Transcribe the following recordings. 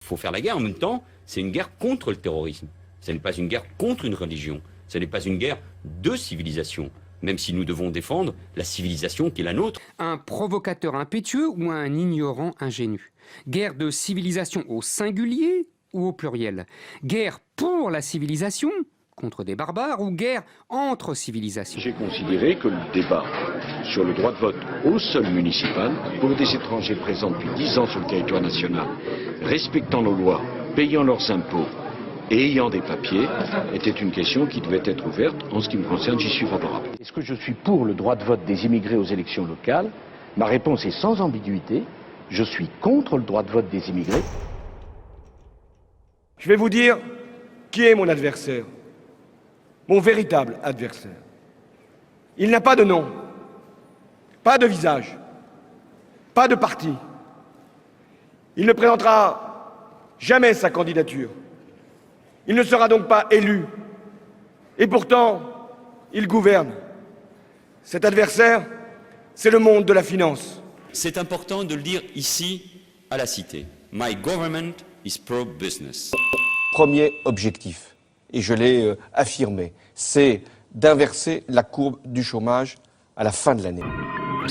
Il faut faire la guerre. En même temps, c'est une guerre contre le terrorisme. Ce n'est pas une guerre contre une religion. Ce n'est pas une guerre de civilisation. Même si nous devons défendre la civilisation qui est la nôtre. Un provocateur impétueux ou un ignorant ingénu? Guerre de civilisation au singulier ou au pluriel? Guerre pour la civilisation contre des barbares ou guerre entre civilisations? J'ai considéré que le débat sur le droit de vote au sol municipal pour des étrangers présents depuis 10 ans sur le territoire national, respectant nos lois, payant leurs impôts et ayant des papiers, était une question qui devait être ouverte. En ce qui me concerne, j'y suis favorable. Est-ce que je suis pour le droit de vote des immigrés aux élections locales? Ma réponse est sans ambiguïté. Je suis contre le droit de vote des immigrés. Je vais vous dire qui est mon adversaire, mon véritable adversaire. Il n'a pas de nom, pas de visage, pas de parti. Il ne présentera jamais sa candidature. Il ne sera donc pas élu. Et pourtant, il gouverne. Cet adversaire, c'est le monde de la finance. C'est important de le dire ici, à la Cité. My government is pro-business. Premier objectif, et je l'ai affirmé, c'est d'inverser la courbe du chômage à la fin de l'année. Au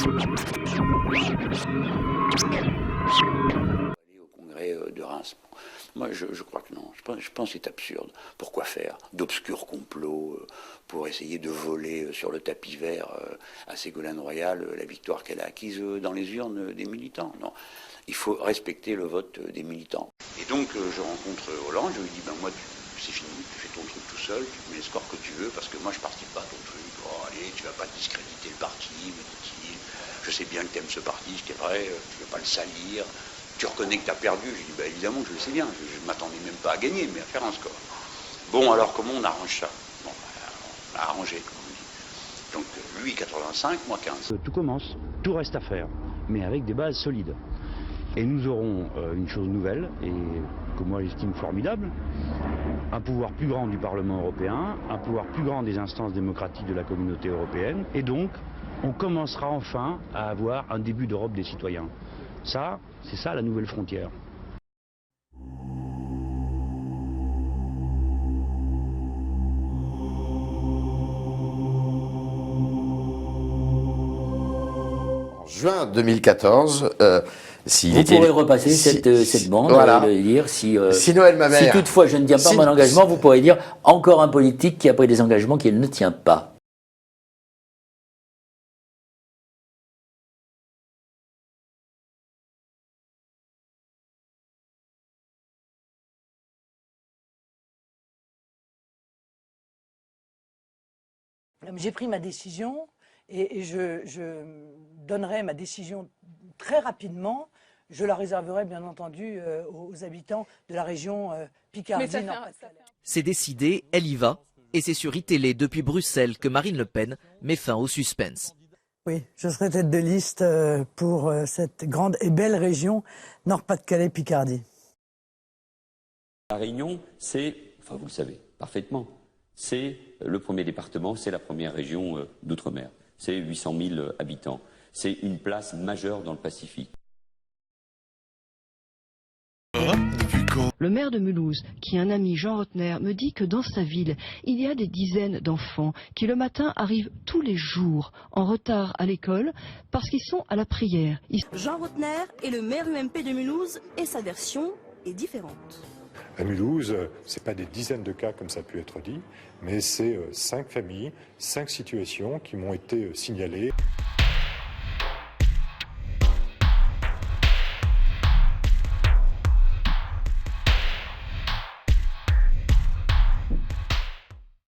congrès de Reims. Moi, je crois que non. Je pense que c'est absurde. Pourquoi faire d'obscurs complots pour essayer de voler sur le tapis vert à Ségolène Royal la victoire qu'elle a acquise dans les urnes des militants? Non. Il faut respecter le vote des militants. Et donc, je rencontre Hollande, je lui dis, ben moi, c'est fini, tu fais ton truc tout seul, tu mets les scores que tu veux, parce que moi, je participe pas à ton truc. Oh, allez, tu vas pas discréditer le parti, me dit-il. Je sais bien que tu aimes ce parti, ce qui est vrai, tu veux pas le salir. Tu reconnais que tu as perdu? J'ai dit, bah, évidemment que je le sais bien, je ne m'attendais même pas à gagner, mais à faire un score. Bon, alors comment on arrange ça? Bon, on a arrangé, comme on dit. Donc, lui 85, moi 15. Tout commence, tout reste à faire, mais avec des bases solides. Et nous aurons une chose nouvelle, et que moi j'estime formidable, un pouvoir plus grand du Parlement européen, un pouvoir plus grand des instances démocratiques de la communauté européenne, et donc on commencera enfin à avoir un début d'Europe des citoyens. Ça, c'est ça la nouvelle frontière. En juin 2014, vous pourrez repasser cette bande, voilà. et dire si Noël Mamère, si toutefois je ne tiens pas mon engagement, vous pourrez dire encore un politique qui a pris des engagements qu'il ne tient pas. J'ai pris ma décision et je donnerai ma décision très rapidement. Je la réserverai bien entendu aux habitants de la région Picardie. C'est décidé, elle y va. Et c'est sur iTélé depuis Bruxelles que Marine Le Pen met fin au suspense. Oui, je serai tête de liste pour cette grande et belle région Nord-Pas-de-Calais-Picardie. La Réunion, c'est, enfin vous le savez parfaitement, c'est le premier département, c'est la première région d'outre-mer. C'est 800 000 habitants. C'est une place majeure dans le Pacifique. Le maire de Mulhouse, qui est un ami, Jean Rotner, me dit que dans sa ville, il y a des dizaines d'enfants qui le matin arrivent tous les jours en retard à l'école parce qu'ils sont à la prière. Jean Rotner est le maire UMP de Mulhouse et sa version est différente. À Mulhouse, ce n'est pas des dizaines de cas comme ça a pu être dit, mais c'est 5 familles, 5 situations qui m'ont été signalées.